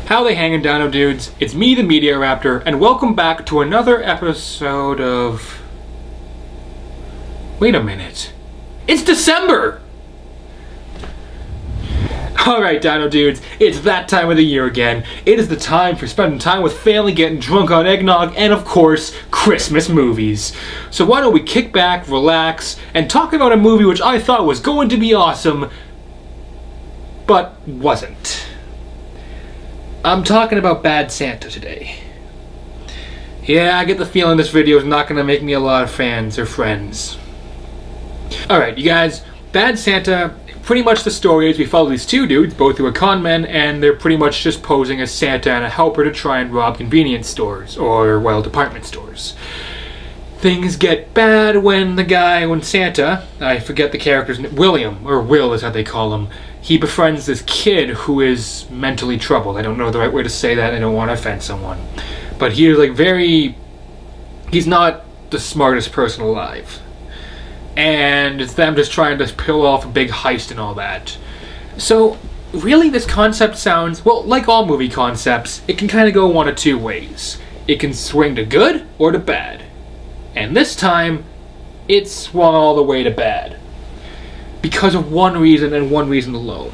How they hangin' down, dudes? It's me, the Media Raptor, and welcome back to another episode of... Wait a minute. It's December! Alright, Dino Dudes, it's that time of the year again. It is the time for spending time with family, getting drunk on eggnog, and of course, Christmas movies. So why don't we kick back, relax, and talk about a movie which I thought was going to be awesome, but wasn't. I'm talking about Bad Santa today. Yeah, I get the feeling this video is not going to make me a lot of fans or friends. Alright, you guys, Bad Santa, pretty much the story is we follow these two dudes, both who are con men, and they're pretty much just posing as Santa and a helper to try and rob convenience stores, or, well, department stores. Things get bad when Santa, I forget the character's name, William, or Will is how they call him, he befriends this kid who is mentally troubled. I don't know the right way to say that, I don't want to offend someone. But he's he's not the smartest person alive. And it's them just trying to pull off a big heist and all that. So, really this concept sounds, well, like all movie concepts, it can kind of go one of two ways. It can swing to good or to bad. And this time, it swung all the way to bad. Because of one reason and one reason alone.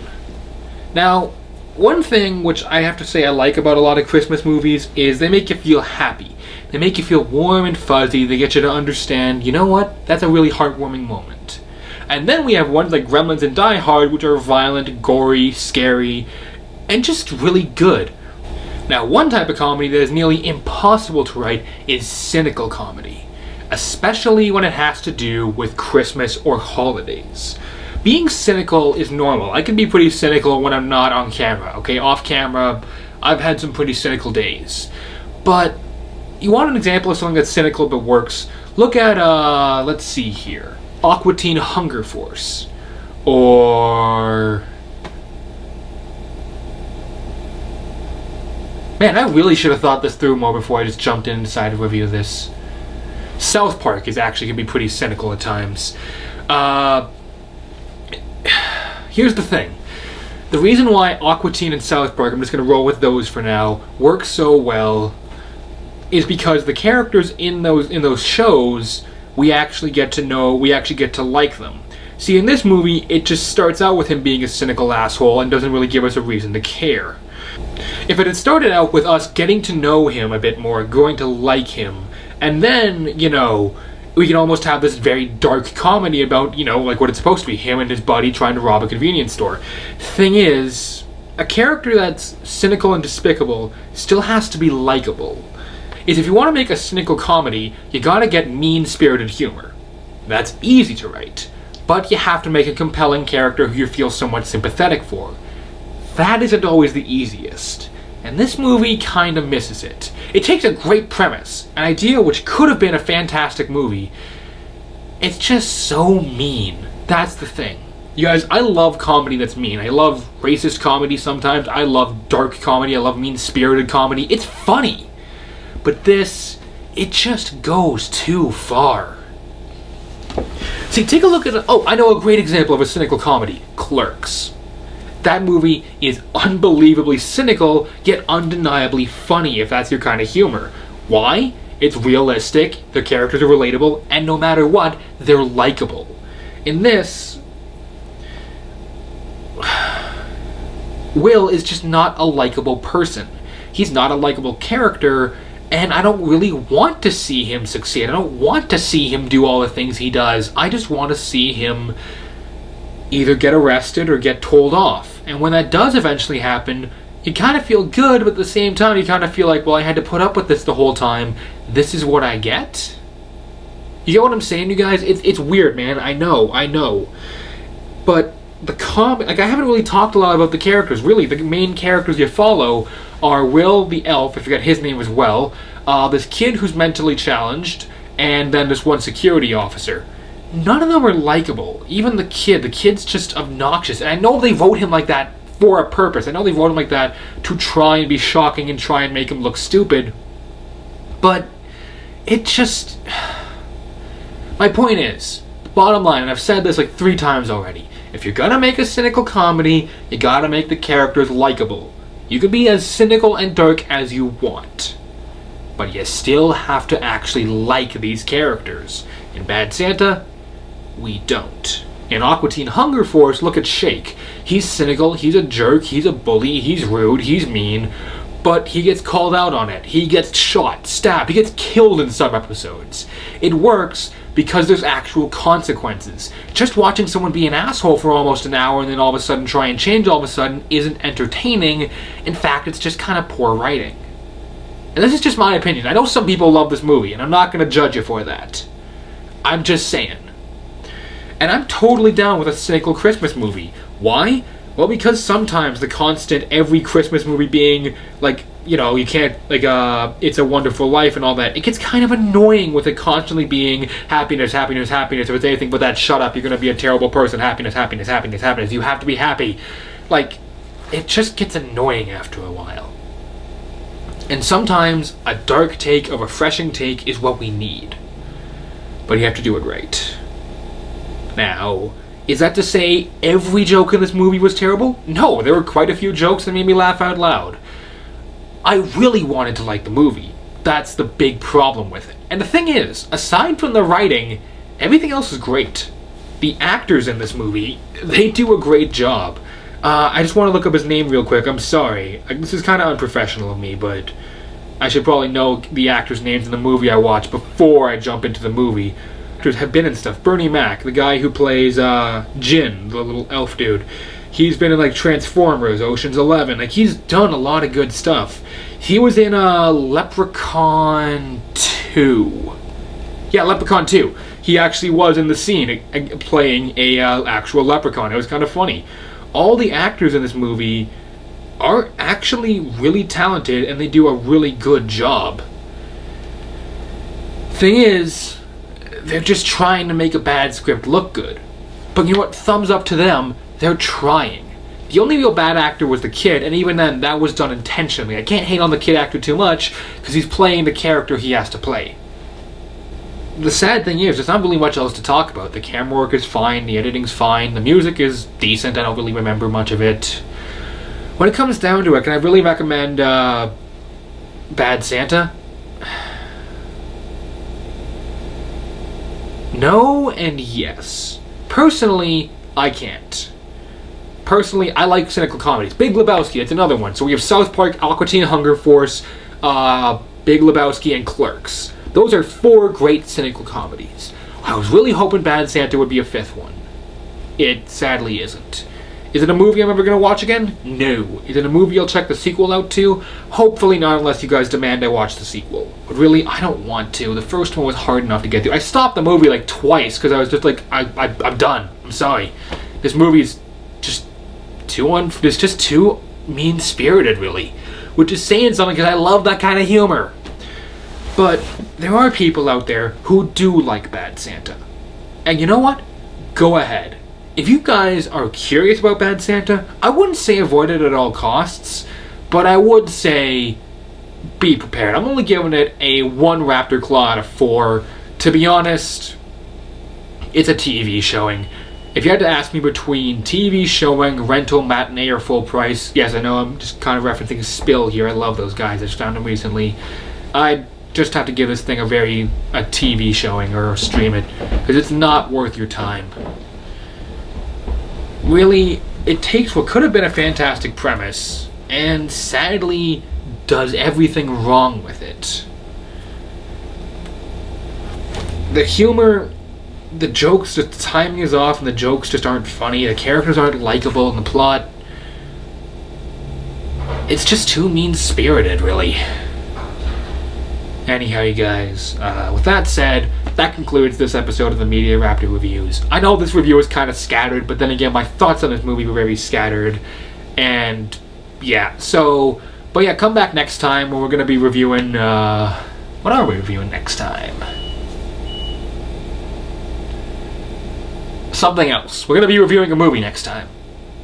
Now, one thing which I have to say I like about a lot of Christmas movies is they make you feel happy. They make you feel warm and fuzzy. They get you to understand, you know what? That's a really heartwarming moment. And then we have ones like Gremlins and Die Hard, which are violent, gory, scary, and just really good. Now, one type of comedy that is nearly impossible to write is cynical comedy. Especially when it has to do with Christmas or holidays. Being cynical is normal. I can be pretty cynical when I'm not on camera, okay? Off camera, I've had some pretty cynical days. But you want an example of something that's cynical but works? Look at, let's see here. Aqua Teen Hunger Force. Or... Man, I really should have thought this through more before I just jumped in and decided to review this. South Park is actually going to be pretty cynical at times. Here's the thing. The reason why Aqua Teen and South Park, I'm just going to roll with those for now, work so well is because the characters in those shows, we actually get to know, we actually get to like them. See, in this movie, it just starts out with him being a cynical asshole and doesn't really give us a reason to care. If it had started out with us getting to know him a bit more, growing to like him, and then, you know, we can almost have this very dark comedy about, you know, like what it's supposed to be, him and his buddy trying to rob a convenience store. Thing is, a character that's cynical and despicable still has to be likable. If you want to make a cynical comedy, you gotta get mean-spirited humor. That's easy to write, but you have to make a compelling character who you feel somewhat sympathetic for. That isn't always the easiest. And this movie kind of misses it. It takes a great premise, an idea which could have been a fantastic movie. It's just so mean. That's the thing. You guys, I love comedy that's mean. I love racist comedy sometimes. I love dark comedy. I love mean-spirited comedy. It's funny. But this, it just goes too far. See, take a look at... Oh, I know a great example of a cynical comedy. Clerks. That movie is unbelievably cynical, yet undeniably funny if that's your kind of humor. Why? It's realistic, the characters are relatable, and no matter what, they're likable. In this, Will is just not a likable person. He's not a likable character, and I don't really want to see him succeed. I don't want to see him do all the things he does. I just want to see him either get arrested or get told off. And when that does eventually happen, you kind of feel good, but at the same time you kind of feel like, well, I had to put up with this the whole time. This is what I get? You get what I'm saying, you guys? It's weird, man. I know. But I haven't really talked a lot about the characters. Really, the main characters you follow are Will the elf, I forget his name as well, this kid who's mentally challenged, and then this one security officer. None of them are likable. Even the kid's just obnoxious. And I know they wrote him like that for a purpose. I know they wrote him like that to try and be shocking and try and make him look stupid. But it just... My point is, the bottom line, and I've said this like 3 times already, if you're gonna make a cynical comedy, you gotta make the characters likable. You can be as cynical and dark as you want, but you still have to actually like these characters. In Bad Santa, we don't. In Aqua Teen Hunger Force, look at Shake. He's cynical, he's a jerk, he's a bully, he's rude, he's mean, but he gets called out on it. He gets shot, stabbed, he gets killed in some episodes. It works because there's actual consequences. Just watching someone be an asshole for almost an hour and then all of a sudden try and change all of a sudden isn't entertaining. In fact, it's just kind of poor writing. And this is just my opinion. I know some people love this movie, and I'm not going to judge you for that. I'm just saying. And I'm totally down with a cynical Christmas movie. Why? Well, because sometimes the constant every Christmas movie being like, you know, you can't, like, It's a Wonderful Life and all that, it gets kind of annoying with it constantly being happiness, happiness, happiness. If it's anything but that, shut up, you're going to be a terrible person. Happiness, happiness, happiness, happiness. You have to be happy. Like, it just gets annoying after a while. And sometimes a dark take, a refreshing take is what we need. But you have to do it right. Now, is that to say every joke in this movie was terrible? No, there were quite a few jokes that made me laugh out loud. I really wanted to like the movie. That's the big problem with it. And the thing is, aside from the writing, everything else is great. The actors in this movie, they do a great job. I just want to look up his name real quick. I'm sorry. This is kind of unprofessional of me, but I should probably know the actors' names in the movie I watch before I jump into the movie. Actors have been in stuff. Bernie Mac, the guy who plays Jin, the little elf dude. He's been in like Transformers, Ocean's 11. Like, he's done a lot of good stuff. He was in Leprechaun 2. Yeah, Leprechaun 2. He actually was in the scene playing a actual leprechaun. It was kind of funny. All the actors in this movie are actually really talented and they do a really good job. Thing is, they're just trying to make a bad script look good. But you know what? Thumbs up to them. They're trying. The only real bad actor was the kid, and even then, that was done intentionally. I can't hate on the kid actor too much, because he's playing the character he has to play. The sad thing is, there's not really much else to talk about. The camera work is fine, the editing's fine, the music is decent, I don't really remember much of it. When it comes down to it, can I really recommend Bad Santa? No and yes. Personally, I can't. Personally, I like cynical comedies. Big Lebowski, that's another one. So we have South Park, Aqua Teen Hunger Force, Big Lebowski, and Clerks. Those are 4 great cynical comedies. I was really hoping Bad Santa would be a 5th one. It sadly isn't. Is it a movie I'm ever going to watch again? No. Is it a movie I'll check the sequel out to? Hopefully not, unless you guys demand I watch the sequel. But really, I don't want to. The first one was hard enough to get through. I stopped the movie like twice because I was just like, I'm done. I'm sorry. This movie's just it's just too mean-spirited, really. Which is saying something because I love that kind of humor. But there are people out there who do like Bad Santa. And you know what? Go ahead. If you guys are curious about Bad Santa, I wouldn't say avoid it at all costs, but I would say be prepared. I'm only giving it a 1 Raptor Claw out of 4. To be honest, it's a TV showing. If you had to ask me between TV showing, rental, matinee, or full price, yes, I know I'm just kind of referencing Spill here. I love those guys. I just found them recently. I'd just have to give this thing a TV showing or stream it, because it's not worth your time. Really, it takes what could have been a fantastic premise and sadly does everything wrong with it. The humor, the jokes, the timing is off and the jokes just aren't funny. The characters aren't likable and the plot, it's just too mean-spirited, really. Anyhow, you guys, with that said, that concludes this episode of the Media Raptor Reviews. I know this review is kind of scattered, but then again, my thoughts on this movie were very scattered. And, yeah, so, but yeah, come back next time when we're going to be reviewing, what are we reviewing next time? Something else. We're going to be reviewing a movie next time.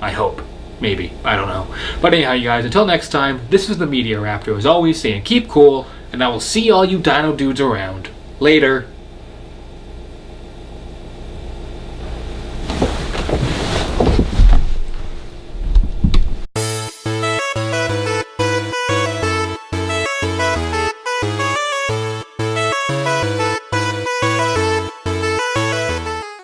I hope. Maybe. I don't know. But anyhow, you guys, until next time, this is the Media Raptor, as always, saying keep cool, and I will see all you dino dudes around. Later.